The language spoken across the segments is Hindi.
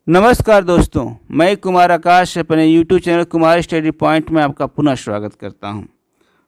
नमस्कार दोस्तों, मैं कुमार आकाश अपने YouTube channel Kumar study point में आपका पुनः स्वागत करता हूं।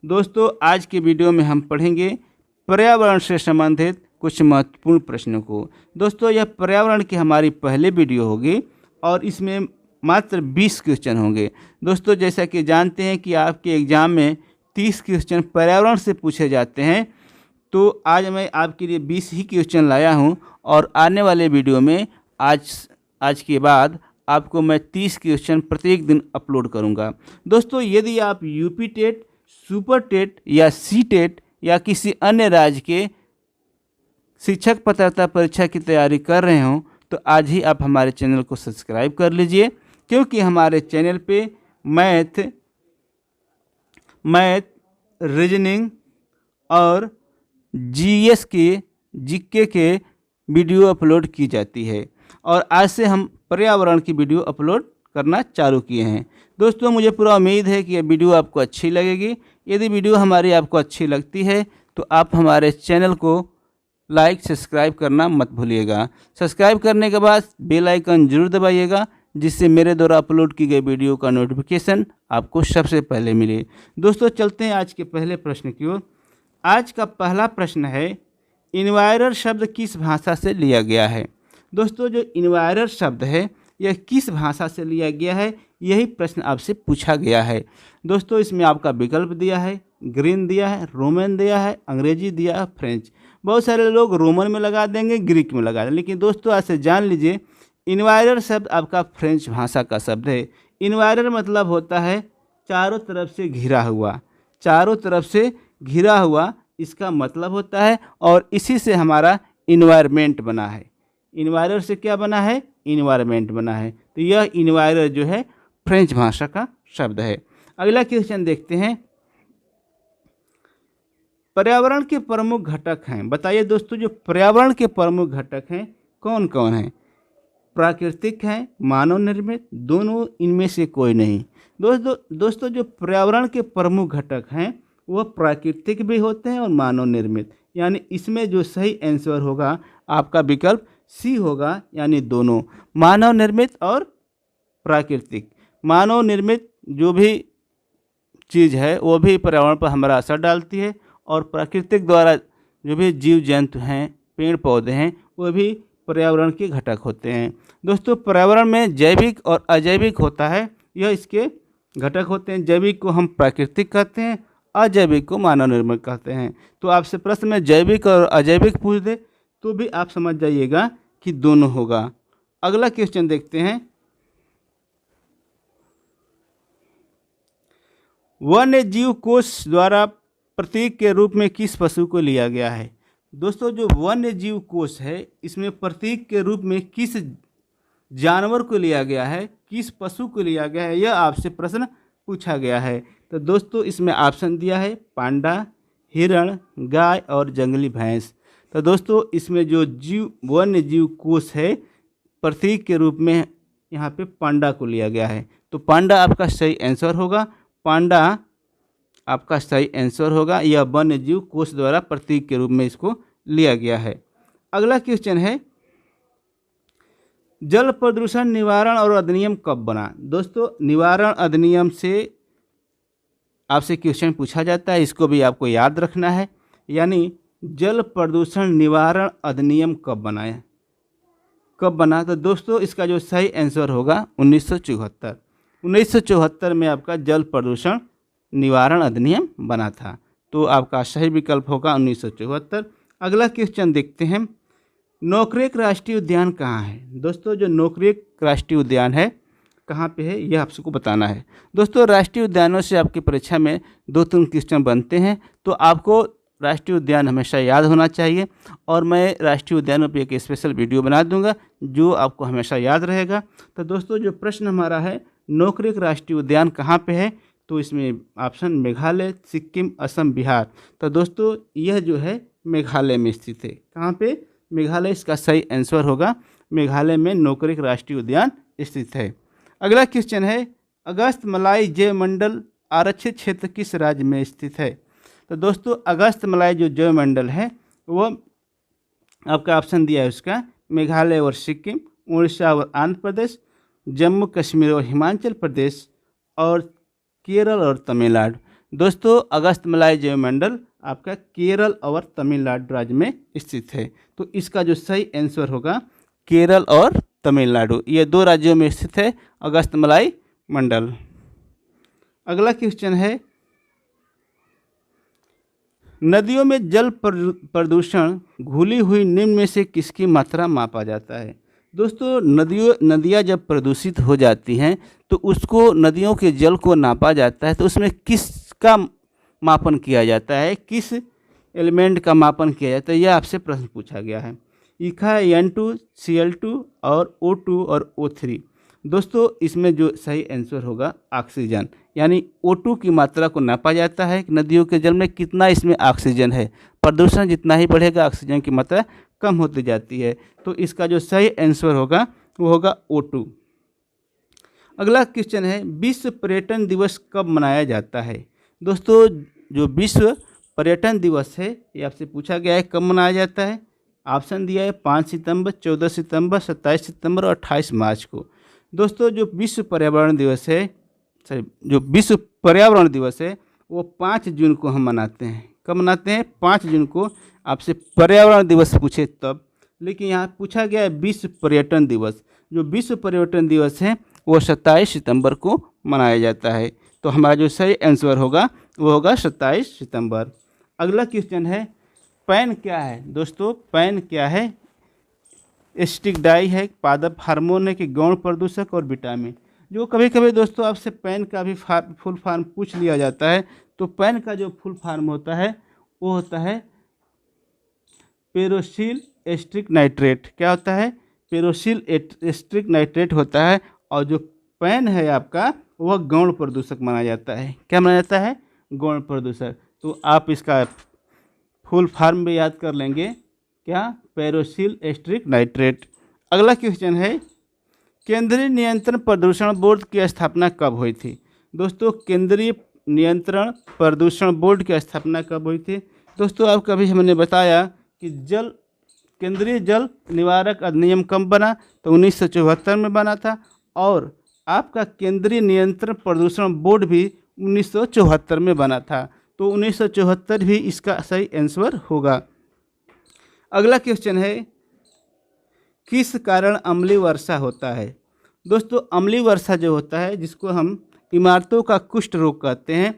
दोस्तों, आज के वीडियो में हम पढ़ेंगे पर्यावरण से संबंधित कुछ महत्वपूर्ण प्रश्नों को। दोस्तों, यह पर्यावरण की हमारी पहली वीडियो होगी और इसमें मात्र 20 क्वेश्चन होंगे। दोस्तों, जैसा कि जानते हैं कि आपके एग्ज़ाम में 30 क्वेश्चन पर्यावरण से पूछे जाते हैं, तो आज मैं आपके लिए 20 ही क्वेश्चन लाया हूँ और आने वाले वीडियो में आज के बाद आपको मैं 30 क्वेश्चन प्रत्येक दिन अपलोड करूंगा। दोस्तों, यदि आप यूपी टेट, सुपर टेट या सी टेट या किसी अन्य राज्य के शिक्षक पात्रता परीक्षा की तैयारी कर रहे हों तो आज ही आप हमारे चैनल को सब्सक्राइब कर लीजिए, क्योंकि हमारे चैनल पे मैथ, रीजनिंग और जीएस के जीके के वीडियो अपलोड की जाती है और आज से हम पर्यावरण की वीडियो अपलोड करना चालू किए हैं। दोस्तों, मुझे पूरा उम्मीद है कि यह वीडियो आपको अच्छी लगेगी। यदि वीडियो हमारी आपको अच्छी लगती है तो आप हमारे चैनल को लाइक, सब्सक्राइब करना मत भूलिएगा। सब्सक्राइब करने के बाद बेल आइकन जरूर दबाइएगा, जिससे मेरे द्वारा अपलोड की गई वीडियो का नोटिफिकेशन आपको सबसे पहले मिले। दोस्तों, चलते हैं आज के पहले प्रश्न की ओर। आज का पहला प्रश्न है, इन्वायरर शब्द किस भाषा से लिया गया है? दोस्तों, जो इन्वायरर शब्द है यह किस भाषा से लिया गया है, यही प्रश्न आपसे पूछा गया है। दोस्तों, इसमें आपका विकल्प दिया है, ग्रीक दिया है, रोमन दिया है, अंग्रेजी दिया है, फ्रेंच। बहुत सारे लोग रोमन में लगा देंगे, ग्रीक में लगा देंगे, लेकिन दोस्तों आज से जान लीजिए इन्वायरर शब्द आपका फ्रेंच भाषा का शब्द है। इन्वायरर मतलब होता है चारों तरफ से घिरा हुआ, चारों तरफ से घिरा हुआ इसका मतलब होता है, और इसी से हमारा इन्वायरमेंट बना है। इन्वायरर से क्या बना है? इन्वायरमेंट बना है। तो यह इन्वायरर जो है फ्रेंच भाषा का शब्द है। अगला क्वेश्चन देखते हैं, पर्यावरण के प्रमुख घटक हैं। बताइए दोस्तों, जो पर्यावरण के प्रमुख घटक हैं कौन कौन हैं? प्राकृतिक हैं, मानव निर्मित, दोनों, इनमें से कोई नहीं। दोस्तों जो पर्यावरण के प्रमुख घटक हैं वह प्राकृतिक भी होते हैं और मानव निर्मित, यानी इसमें जो सही आंसर होगा आपका विकल्प सी होगा, यानी दोनों, मानव निर्मित और प्राकृतिक। मानव निर्मित जो भी चीज़ है वो भी पर्यावरण पर हमारा असर डालती है, और प्राकृतिक द्वारा जो भी जीव जंतु हैं, पेड़ पौधे हैं, वो भी पर्यावरण के घटक होते हैं। दोस्तों, पर्यावरण में जैविक और अजैविक होता है, यह इसके घटक होते हैं। जैविक को हम प्राकृतिक कहते हैं, अजैविक को मानव निर्मित कहते हैं। तो आपसे प्रश्न में जैविक और अजैविक पूछ दे तो भी आप समझ जाइएगा कि दोनों होगा। अगला क्वेश्चन देखते हैं, वन्य जीव कोष द्वारा प्रतीक के रूप में किस पशु को लिया गया है? दोस्तों, जो वन्य जीव कोष है इसमें प्रतीक के रूप में किस जानवर को लिया गया है, किस पशु को लिया गया है, यह आपसे प्रश्न पूछा गया है। तो दोस्तों, इसमें ऑप्शन दिया है पांडा, हिरण, गाय और जंगली भैंस। तो दोस्तों, इसमें जो वन्य जीव कोष है प्रतीक के रूप में यहाँ पे पांडा को लिया गया है। तो पांडा आपका सही आंसर होगा, पांडा आपका सही आंसर होगा। यह वन्य जीव कोष द्वारा प्रतीक के रूप में इसको लिया गया है। अगला क्वेश्चन है, जल प्रदूषण निवारण और अधिनियम कब बना? दोस्तों, निवारण अधिनियम से आपसे क्वेश्चन पूछा जाता है, इसको भी आपको याद रखना है। यानी जल प्रदूषण निवारण अधिनियम कब बनाया, कब बना? तो दोस्तों, इसका जो सही आंसर होगा 1974 में आपका जल प्रदूषण निवारण अधिनियम बना था। तो आपका सही विकल्प होगा 1974। अगला क्वेश्चन देखते हैं, नोकरेक राष्ट्रीय उद्यान कहाँ है? दोस्तों, जो नोकरेक राष्ट्रीय उद्यान है कहाँ पे है यह आपको बताना है। दोस्तों, राष्ट्रीय उद्यानों से आपकी परीक्षा में 2-3 क्वेश्चन बनते हैं, तो आपको राष्ट्रीय उद्यान हमेशा याद होना चाहिए, और मैं राष्ट्रीय उद्यानों पर एक स्पेशल वीडियो बना दूंगा जो आपको हमेशा याद रहेगा। तो दोस्तों, जो प्रश्न हमारा है नोकरेक राष्ट्रीय उद्यान कहाँ पे है, तो इसमें ऑप्शन मेघालय, सिक्किम, असम, बिहार। तो दोस्तों, यह जो है मेघालय में स्थित है। कहाँ पे? मेघालय इसका सही आंसर होगा। मेघालय में नोकरेक राष्ट्रीय उद्यान स्थित है। अगला क्वेश्चन है, अगस्तमलाई जैवमंडल आरक्षित क्षेत्र किस राज्य में स्थित है? तो दोस्तों, अगस्तमलाई जो जैवमंडल है वो आपका ऑप्शन दिया है उसका मेघालय और सिक्किम, उड़ीसा और आंध्र प्रदेश, जम्मू कश्मीर और हिमाचल प्रदेश, और केरल और तमिलनाडु। दोस्तों अगस्तमलाई जैवमंडल आपका केरल और तमिलनाडु राज्य में स्थित है। तो इसका जो सही आंसर होगा केरल और तमिलनाडु, ये 2 राज्यों में स्थित है अगस्तमलाई मंडल। अगला क्वेश्चन है, नदियों में जल प्रदूषण घुली हुई निम्न में से किसकी मात्रा मापा जाता है। दोस्तों नदियाँ जब प्रदूषित हो जाती हैं तो उसको नदियों के जल को नापा जाता है, तो उसमें किसका मापन किया जाता है, किस एलिमेंट का मापन किया जाता है, यह आपसे प्रश्न पूछा गया है। लिखा है N2, Cl2 और O2 और O3। दोस्तों इसमें जो सही आंसर होगा ऑक्सीजन, यानी O2 की मात्रा को नापा जाता है कि नदियों के जल में कितना इसमें ऑक्सीजन है। प्रदूषण जितना ही बढ़ेगा ऑक्सीजन की मात्रा कम होती जाती है। तो इसका जो सही आंसर होगा वो होगा O2। अगला क्वेश्चन है, विश्व पर्यटन दिवस कब मनाया जाता है। दोस्तों जो विश्व पर्यटन दिवस है ये आपसे पूछा गया है कब मनाया जाता है। ऑप्शन दिया है 5 सितंबर, 14 सितंबर, 27 सितंबर और 28 मार्च को। दोस्तों जो विश्व पर्यावरण दिवस है, जो विश्व पर्यावरण दिवस है वो 5 जून को हम मनाते हैं। कब मनाते हैं? 5 जून को। आपसे पर्यावरण दिवस पूछे तब, लेकिन यहाँ पूछा गया है विश्व पर्यटन दिवस। जो विश्व पर्यटन दिवस है वो 27 सितंबर को मनाया जाता है। तो हमारा जो सही आंसर होगा वो होगा 27 सितंबर। अगला क्वेश्चन है, पैन क्या है। दोस्तों पैन क्या है? एसिटिक डाई है, पादप हार्मोन है कि गौण प्रदूषक और विटामिन। जो कभी कभी दोस्तों आपसे पैन का भी फुल फॉर्म पूछ लिया जाता है। तो पैन का जो फुल फॉर्म होता है वो होता है पेरोसिल एस्ट्रिक नाइट्रेट। क्या होता है? पेरोसिल एस्ट्रिक नाइट्रेट होता है। और जो पैन है आपका वह गौण प्रदूषक माना जाता है। क्या माना जाता है? गौण प्रदूषक। तो आप इसका फुल फॉर्म भी याद कर लेंगे, क्या? पेरोसिल एस्ट्रिक नाइट्रेट। अगला क्वेश्चन है, केंद्रीय नियंत्रण प्रदूषण बोर्ड की स्थापना कब हुई थी। दोस्तों केंद्रीय नियंत्रण प्रदूषण बोर्ड की स्थापना कब हुई थी? दोस्तों आपको अभी हमने बताया कि केंद्रीय जल निवारक अधिनियम कब बना, तो 1974 में बना था। और आपका केंद्रीय नियंत्रण प्रदूषण बोर्ड भी 1974 में बना था। तो 1974 भी इसका सही आंसर होगा। अगला क्वेश्चन है, किस कारण अम्लीय वर्षा होता है। दोस्तों अम्लीय वर्षा जो होता है जिसको हम इमारतों का कुष्ठ रोग कहते हैं,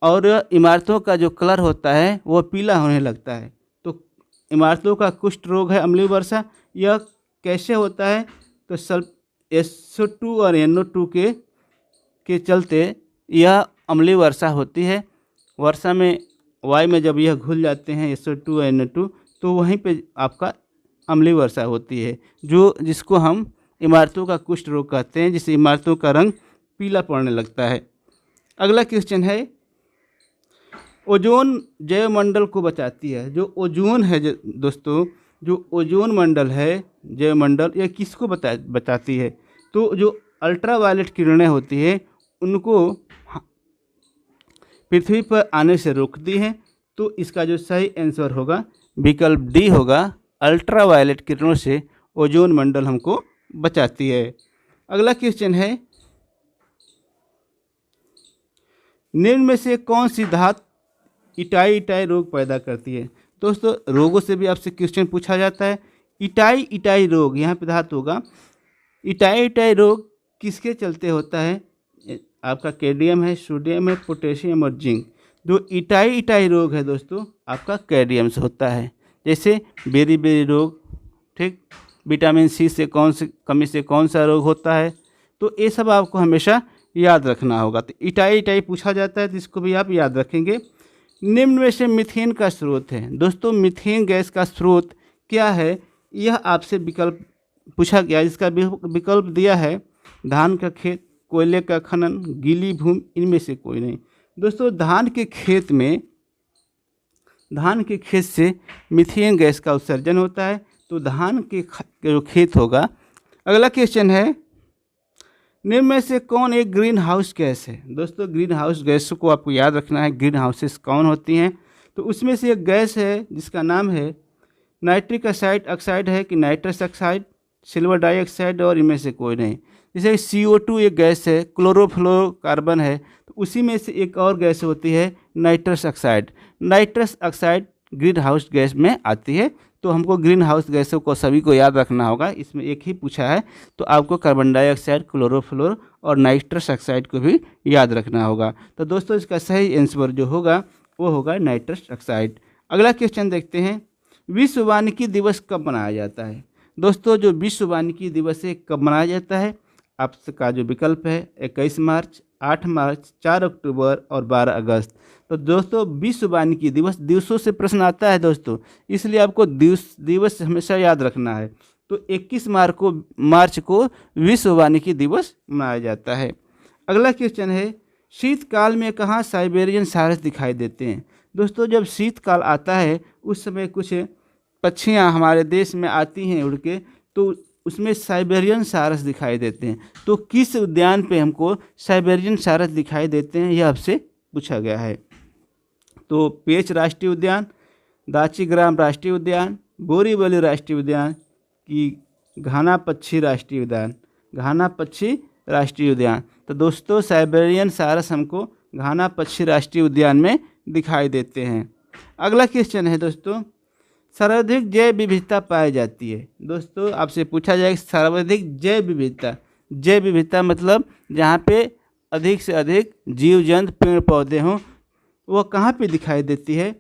और इमारतों का जो कलर होता है वो पीला होने लगता है। तो इमारतों का कुष्ठ रोग है अम्लीय वर्षा। यह कैसे होता है? तो SO2 और NO2 के चलते यह अम्लीय वर्षा होती है। वर्षा में वायु में जब यह घुल जाते हैं SO2 और NO2, तो वहीं पे आपका अम्लीय वर्षा होती है, जिसको हम इमारतों का कुष्ठ रोग कहते हैं, जिससे इमारतों का रंग पीला पड़ने लगता है। अगला क्वेश्चन है, ओजोन जैवमंडल को बचाती है। जो ओजोन है दोस्तों, जो ओजोन मंडल है जैवमंडल, यह किसको बचाती है? तो जो अल्ट्रावायलेट किरणें होती है उनको पृथ्वी पर आने से रोकती हैं। तो इसका जो सही आंसर होगा विकल्प डी होगा, अल्ट्रावायलेट किरणों से ओजोन मंडल हमको बचाती है। अगला क्वेश्चन है, निम्न में से कौन सी धातु इटाई रोग पैदा करती है। दोस्तों रोगों से भी आपसे क्वेश्चन पूछा जाता है। इटाई रोग, यहाँ पे धातु होगा। इटाई रोग किसके चलते होता है? आपका कैडमियम है, सोडियम है, पोटेशियम और जिंक। जो इटाई रोग है दोस्तों आपका कैडमियम से होता है। जैसे बेरी रोग, ठीक, विटामिन सी से कमी से कौन सा रोग होता है। तो ये सब आपको हमेशा याद रखना होगा। तो इटाई पूछा जाता है तो इसको भी आप याद रखेंगे। निम्न में से मीथेन का स्रोत है। दोस्तों मीथेन गैस का स्रोत क्या है? यह आपसे विकल्प पूछा गया, जिसका विकल्प दिया है धान का खेत, कोयले का खनन, गीली भूमि, इनमें से कोई नहीं। दोस्तों धान के खेत से मीथेन गैस का उत्सर्जन होता है। तो धान के जो खेत होगा। अगला क्वेश्चन है, निम्न में से कौन एक ग्रीन हाउस गैस है। दोस्तों ग्रीन हाउस गैस को आपको याद रखना है, ग्रीन हाउसेस कौन होती हैं। तो उसमें से एक गैस है जिसका नाम है नाइट्रिक ऑक्साइड है कि नाइट्रस ऑक्साइड, सिल्वर डाइऑक्साइड और इनमें से कोई नहीं। जैसे CO2 एक गैस है, क्लोरोफ्लोरोकार्बन है, तो उसी में से एक और गैस होती है nitrous oxide. Nitrous oxide green house gas में आती है। तो हमको ग्रीन हाउस गैसों को सभी को याद रखना होगा, इसमें एक ही पूछा है तो आपको कार्बन डाइऑक्साइड, क्लोरोफ्लोर और नाइट्रस ऑक्साइड को भी याद रखना होगा। तो दोस्तों इसका सही आंसर जो होगा वो होगा नाइट्रस ऑक्साइड। अगला क्वेश्चन देखते हैं, विश्व वानिकी दिवस कब मनाया जाता है? दोस्तों जो विश्व वानिकी दिवस है कब मनाया जाता है, आपका जो विकल्प है 21 मार्च, 8 मार्च, 4 अक्टूबर और 12 अगस्त। तो दोस्तों विश्व वानिकी दिवस, दिवसों से प्रश्न आता है दोस्तों, इसलिए आपको दिवस हमेशा याद रखना है। तो 21 मार्च को विश्व वानिकी दिवस मनाया जाता है। अगला क्वेश्चन है, शीतकाल में कहाँ साइबेरियन सारस दिखाई देते हैं? दोस्तों जब शीतकाल आता है उस समय कुछ पक्षियाँ हमारे देश में आती हैं उड़ के, तो उसमें साइबेरियन सारस दिखाई देते हैं। तो किस उद्यान पे हमको साइबेरियन सारस दिखाई देते हैं, यह आपसे पूछा गया है। तो पेंच राष्ट्रीय उद्यान, दाचीग्राम राष्ट्रीय उद्यान, बोरीवली राष्ट्रीय उद्यान की घाना पक्षी राष्ट्रीय उद्यान, घाना पक्षी राष्ट्रीय उद्यान। तो दोस्तों साइबेरियन सारस हमको घाना पक्षी राष्ट्रीय उद्यान में दिखाई देते हैं। अगला क्वेश्चन है दोस्तों, सर्वाधिक जैव विविधता पाई जाती है? दोस्तों आपसे पूछा जाएगा सर्वाधिक जैव विविधता, जैव विविधता मतलब जहाँ पे अधिक से अधिक जीव जंतु पेड़ पौधे हों, वह कहाँ पे दिखाई देती है?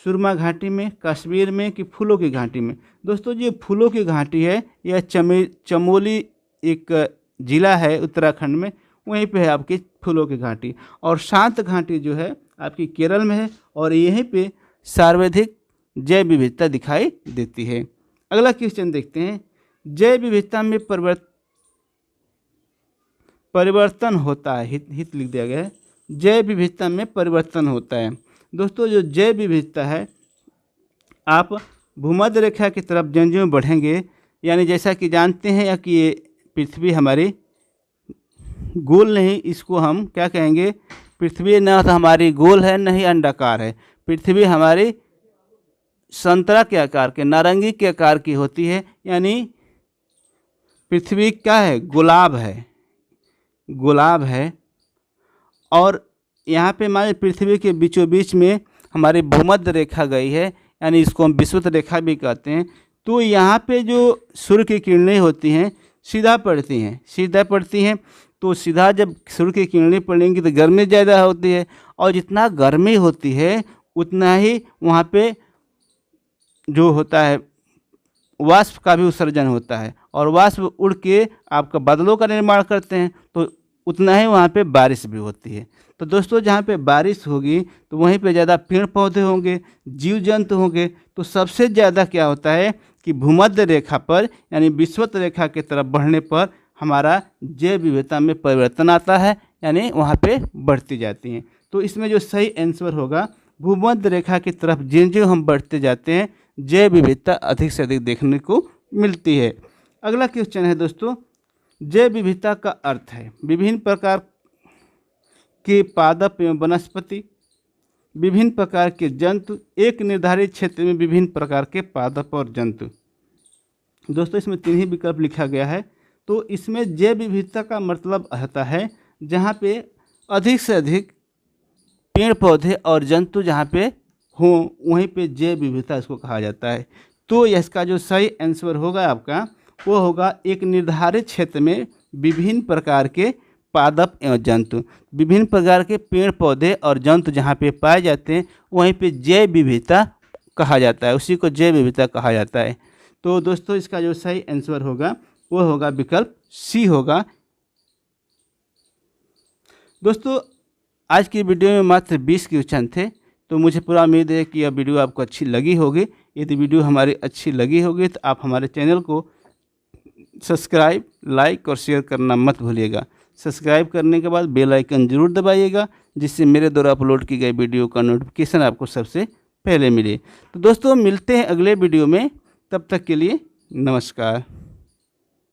सुरमा घाटी में, कश्मीर में कि फूलों की घाटी में? दोस्तों जो फूलों की घाटी है यह चमोली एक ज़िला है उत्तराखंड में, वहीं पे है आपकी फूलों की घाटी। और शांत घाटी जो है आपकी केरल में है, और यहीं पे सर्वाधिक जैव विविधता दिखाई देती है। अगला क्वेश्चन देखते हैं, जैव विविधता में परिवर्तन होता है, हित लिख दिया गया है, जैव विविधता में परिवर्तन होता है। दोस्तों जो जैव विविधता है, आप भूमध्य रेखा की तरफ ज्यों बढ़ेंगे, यानी जैसा कि जानते हैं या कि ये पृथ्वी हमारी गोल नहीं, इसको हम क्या कहेंगे, पृथ्वी न तो हमारी गोल है न ही अंडाकार है, पृथ्वी हमारी संतरा के आकार के, नारंगी के आकार की होती है, यानी पृथ्वी क्या है, गुलाब है, गुलाब है। और यहाँ पे हमारे पृथ्वी के बीचों बीच में हमारी भूमध्य रेखा गई है, यानी इसको हम विषुवत रेखा भी कहते हैं। तो यहाँ पे जो सूर्य की किरणें होती हैं सीधा पड़ती हैं, सीधा पड़ती हैं। तो सीधा जब सूर्य की किरणें पड़ेंगी तो गर्मी ज़्यादा होती है, और जितना गर्मी होती है उतना ही वहाँ पे जो होता है वाष्प का भी उत्सर्जन होता है, और वाष्प उड़ के आपका बादलों का निर्माण करते हैं, तो उतना ही वहाँ पे बारिश भी होती है। तो दोस्तों जहाँ पे बारिश होगी तो वहीं पे ज़्यादा पेड़ पौधे होंगे, जीव जंतु होंगे। तो सबसे ज़्यादा क्या होता है कि भूमध्य रेखा पर यानी विषुवत रेखा की तरफ बढ़ने पर हमारा जैव विविधता में परिवर्तन आता है, यानी वहाँ पे बढ़ती जाती हैं। तो इसमें जो सही आंसर होगा, भूमध्य रेखा की तरफ जिन हम बढ़ते जाते हैं जैव विविधता अधिक से अधिक देखने को मिलती है। अगला क्वेश्चन है दोस्तों, जैव विविधता का अर्थ है विभिन्न प्रकार के पादप एवं वनस्पति, विभिन्न प्रकार के जंतु, एक निर्धारित क्षेत्र में विभिन्न प्रकार के पादप और जंतु। दोस्तों इसमें 3 ही विकल्प लिखा गया है। तो इसमें जैव विविधता का मतलब होता है जहाँ पे अधिक से अधिक पेड़ पौधे और जंतु जहाँ पे हों, वहीं पे जैव विविधता इसको कहा जाता है। तो इसका जो सही आंसर होगा आपका वो होगा एक निर्धारित क्षेत्र में विभिन्न प्रकार के पादप एवं जंतु, विभिन्न प्रकार के पेड़ पौधे और जंतु जहाँ पे पाए जाते हैं वहीं पे जैव विविधता कहा जाता है, उसी को जैव विविधता कहा जाता है। तो दोस्तों इसका जो सही आंसर होगा वो होगा विकल्प सी होगा। दोस्तों आज की वीडियो में मात्र 20 क्वेश्चन थे, तो मुझे पूरा उम्मीद है कि यह वीडियो आपको अच्छी लगी होगी। यदि वीडियो हमारी अच्छी लगी होगी तो आप हमारे चैनल को सब्सक्राइब, लाइक और शेयर करना मत भूलिएगा। सब्सक्राइब करने के बाद बेल आइकन जरूर दबाइएगा, जिससे मेरे द्वारा अपलोड की गई वीडियो का नोटिफिकेशन आपको सबसे पहले मिले। तो दोस्तों मिलते हैं अगले वीडियो में, तब तक के लिए नमस्कार।